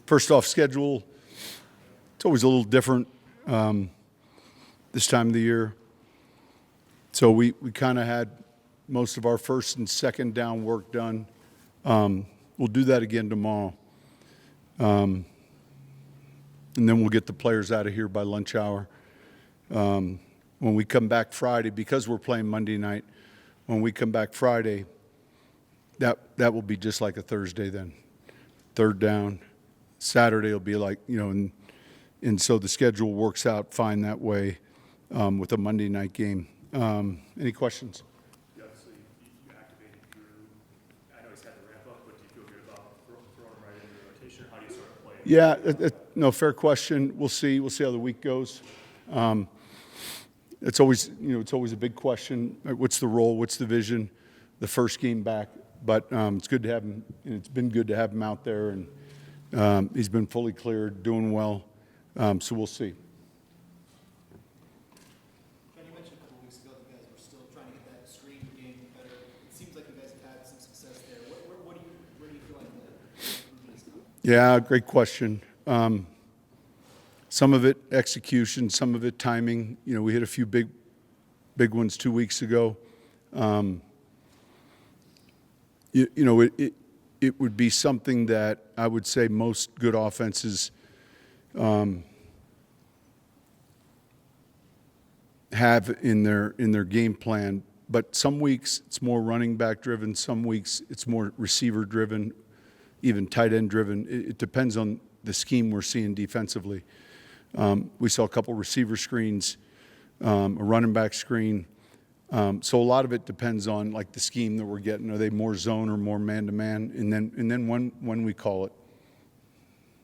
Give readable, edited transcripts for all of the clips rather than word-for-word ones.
First off, schedule, it's always a little different this time of the year. So we kind of had most of our first and second down work done. We'll do that again tomorrow. And then we'll get the players out of here by lunch hour. When we come back Friday, because we're playing Monday night, when we come back Friday, that will be just like a Thursday then. Third down. Saturday will be like, and so the schedule works out fine that way with a Monday night game. Any questions? Obviously, you activated Drew. I know he's had to ramp up, but do you feel good about throwing him right into the rotation? How do you sort of play? Yeah, no, fair question. We'll see. We'll see how the week goes. It's always, it's always a big question. What's the role? What's the vision? The first game back, but it's good to have him. And it's been good to have him out there, and he's been fully cleared, doing well. So we'll see. John, you mentioned a couple weeks ago that you guys were still trying to get that screen game better. It seems like you guys have had some success there. Where do you feel like the improvement is coming? Yeah, great question. Some of it execution, some of it timing. We hit a few big ones 2 weeks ago. It would be something that I would say most good offenses have in their game plan. But some weeks it's more running back driven. Some weeks it's more receiver driven, even tight end driven. It depends on the scheme we're seeing defensively. We saw a couple receiver screens, a running back screen. So a lot of it depends on like the scheme that we're getting. Are they more zone or more man to man? And then when we call it.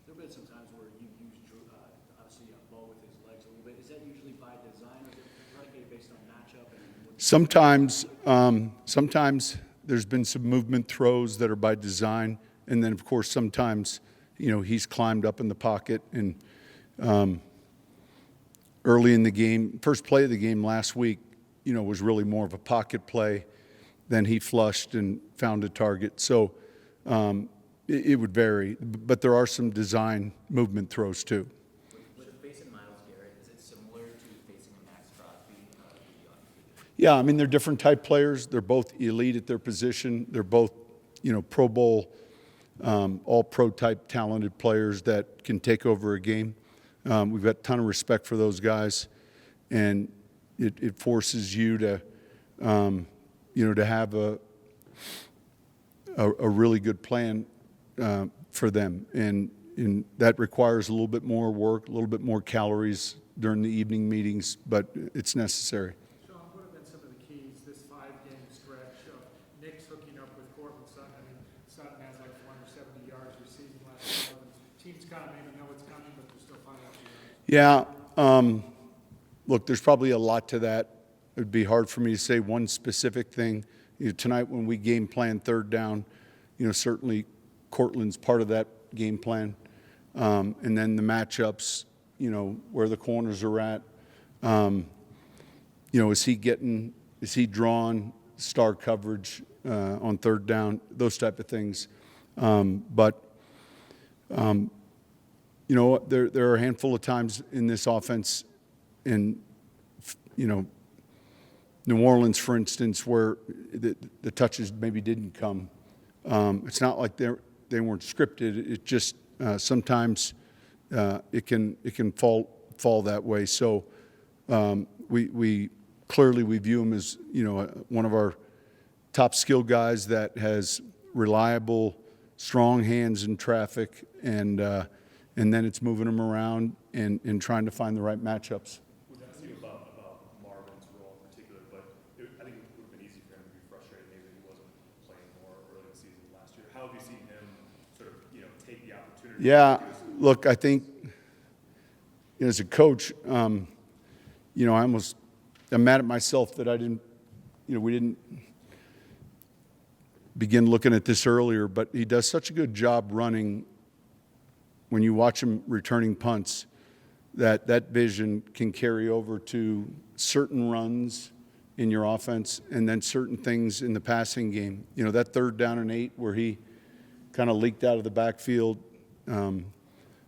There have been some times where you use Drew, obviously a ball with his legs a little bit. Is that usually by design, or is it predicated based on matchup? Sometimes there's been some movement throws that are by design, and then of course sometimes he's climbed up in the pocket and. Early in the game, first play of the game last week, was really more of a pocket play. Then he flushed and found a target. So it would vary, but there are some design movement throws too. With facing Myles Garrett, is it similar to facing Max Crosby? Yeah, I mean they're different type players. They're both elite at their position. They're both, Pro Bowl, all pro type talented players that can take over a game. We've got a ton of respect for those guys, and it forces you to, to have a really good plan for them, and that requires a little bit more work, a little bit more calories during the evening meetings, but it's necessary. Sean, what have been some of the keys this 5-game stretch of Nick's hooking up with Courtland Sutton? I mean, Sutton has like 470 yards receiving last year. Teams kind of maybe know it's coming, but they're still finding out. Yeah. Look, there's probably a lot to that. It would be hard for me to say one specific thing. Tonight when we game plan third down, certainly Courtland's part of that game plan. And then the matchups, where the corners are at. Is he drawn star coverage on third down, those type of things. But there are a handful of times in this offense in, New Orleans, for instance, where the touches maybe didn't come. It's not like they weren't scripted. It just sometimes it can fall that way. So we clearly view him as one of our top skill guys that has reliable, strong hands in traffic, and then it's moving them around and trying to find the right matchups. We've asked you about Marvin's role in particular, but I think it would have been easy for him to be frustrated maybe that he wasn't playing more early in the season last year. How have you seen him sort of take the opportunity? Yeah, look, I think as a coach, I'm mad at myself that we didn't begin looking at this earlier, but he does such a good job running. When you watch him returning punts, that vision can carry over to certain runs in your offense and then certain things in the passing game. That 3rd down and 8 where he kind of leaked out of the backfield,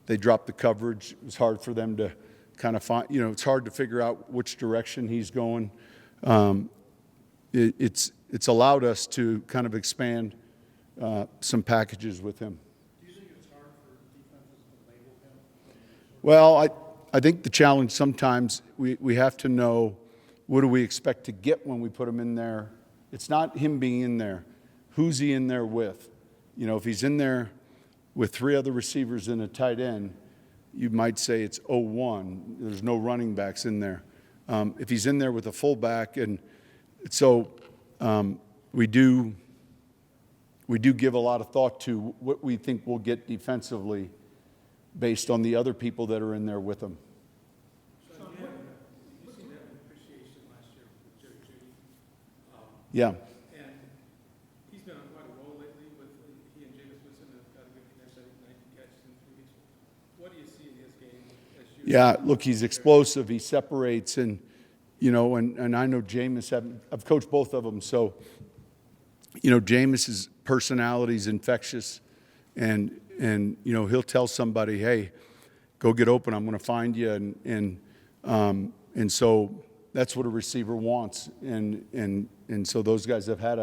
They dropped the coverage. It was hard for them to kind of find, it's hard to figure out which direction he's going. It's allowed us to kind of expand some packages with him. Do you think it's hard for defenses to label him? Well, I think the challenge sometimes we have to know what do we expect to get when we put him in there. It's not him being in there. Who's he in there with? If he's in there with 3 other receivers and a tight end, you might say it's 0-1. There's no running backs in there. If he's in there with a fullback, and so we do give a lot of thought to what we think we'll get defensively based on the other people that are in there with him. Sean, you seem to have an appreciation last year with Jerry Judy. Yeah. And he's been on quite a roll lately with he and Jameis Winston have got a good connection. I think 19 catches in 3 weeks. What do you see in his game as you? Yeah, look, he's explosive. He separates, and and I know Jameis. I've coached both of them, so Jameis's personality is infectious, and he'll tell somebody, "Hey, go get open. I'm going to find you," and so that's what a receiver wants, and so those guys have had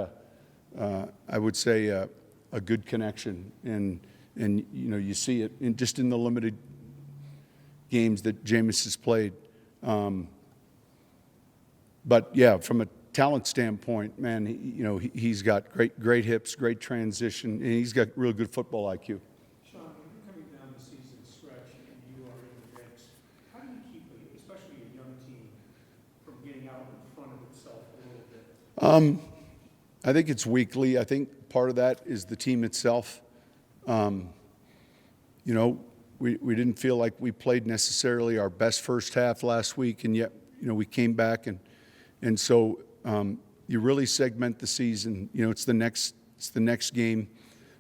I would say a good connection, and you see it just in the limited games that Jameis has played. But yeah, from a talent standpoint, man, he's got great hips, great transition, and he's got real good football IQ. Sean, when you're coming down the season stretch and you are in the mix, how do you keep, especially a young team, from getting out in front of itself a little bit? I think it's weekly. I think part of that is the team itself. We didn't feel like we played necessarily our best first half last week, and yet we came back and so you really segment the season. It's the next game,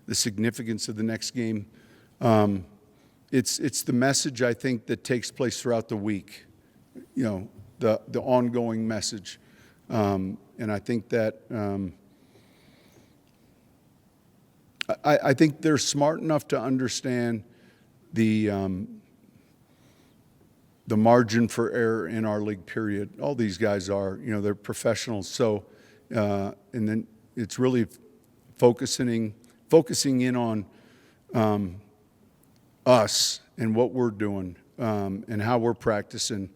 the significance of the next game. It's the message I think that takes place throughout the week. The ongoing message, and I think that I think they're smart enough to understand the margin for error in our league, period. All these guys are, they're professionals. So, and then it's really focusing in on us and what we're doing and how we're practicing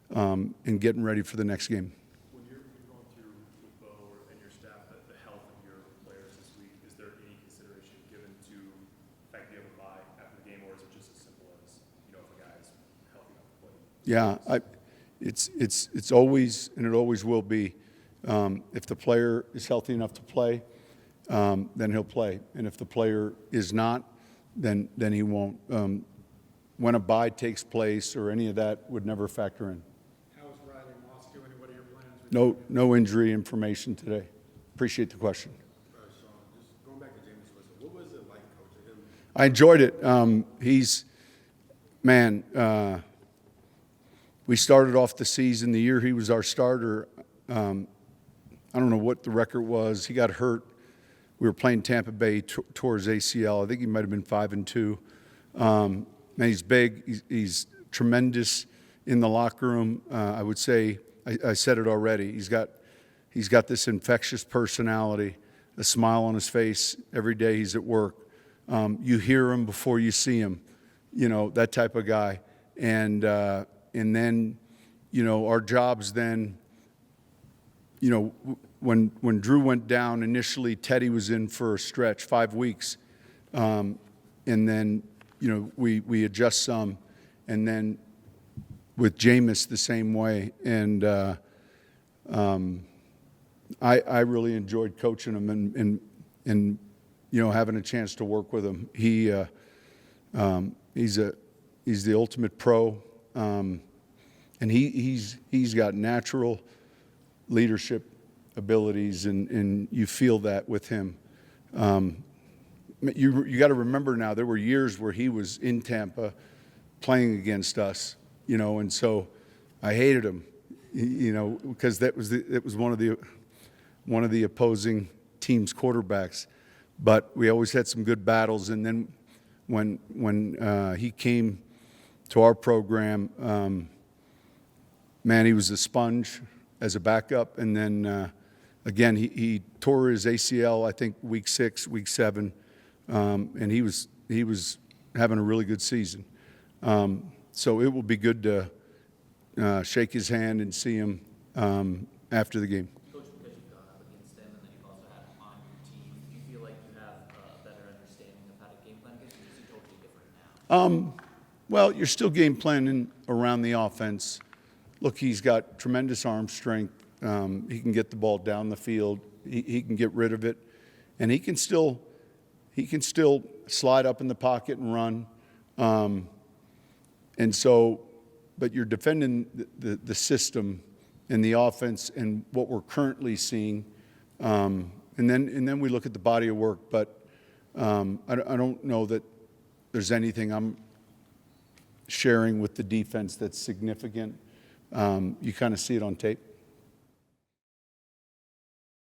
and getting ready for the next game. When you're going through with Bo and your staff the health of your players this week, is there any consideration given to the fact that you have a bye after the game, or is it just as simple as if a guy is healthy enough to play? Yeah, it's always, and it always will be, if the player is healthy enough to play, then he'll play, and if the player is not, then he won't. When a bye takes place or any of that would never factor in. How is Riley Moss doing, and what are your plans? No injury information today. Appreciate the question. Sean, just going back to Jameis Winston, what was it like coaching him? I enjoyed it. We started off the season, the year he was our starter. I don't know what the record was. He got hurt. We were playing Tampa Bay towards ACL. I think he might have been 5-2. And he's big. He's tremendous in the locker room. I would say, I said it already. He's got this infectious personality, a smile on his face every day he's at work. You hear him before you see him, that type of guy. And then, our jobs then, when Drew went down initially, Teddy was in for a stretch, 5 weeks. And then, we adjust some. And then with Jameis the same way. And I really enjoyed coaching him and having a chance to work with him. He's the ultimate pro. And he's got natural leadership abilities, and you feel that with him. You got to remember now, there were years where he was in Tampa playing against us, and so I hated him, because it was one of the opposing team's quarterbacks. But we always had some good battles, and then when he came to our program, man, he was a sponge as a backup. And then, again, he tore his ACL, I think, week 6, week 7. And he was having a really good season. So it will be good to shake his hand and see him after the game. Coach, because you've gone up against them and then you've also had him on your team, do you feel like you have a better understanding of how to game plan against him? Is he totally different now? Well, you're still game planning around the offense. Look, he's got tremendous arm strength. He can get the ball down the field. He can get rid of it, and he can still slide up in the pocket and run. And so, but you're defending the system and the offense and what we're currently seeing. And then we look at the body of work. But I don't know that there's anything I'm sharing with the defense that's significant. You kind of see it on tape.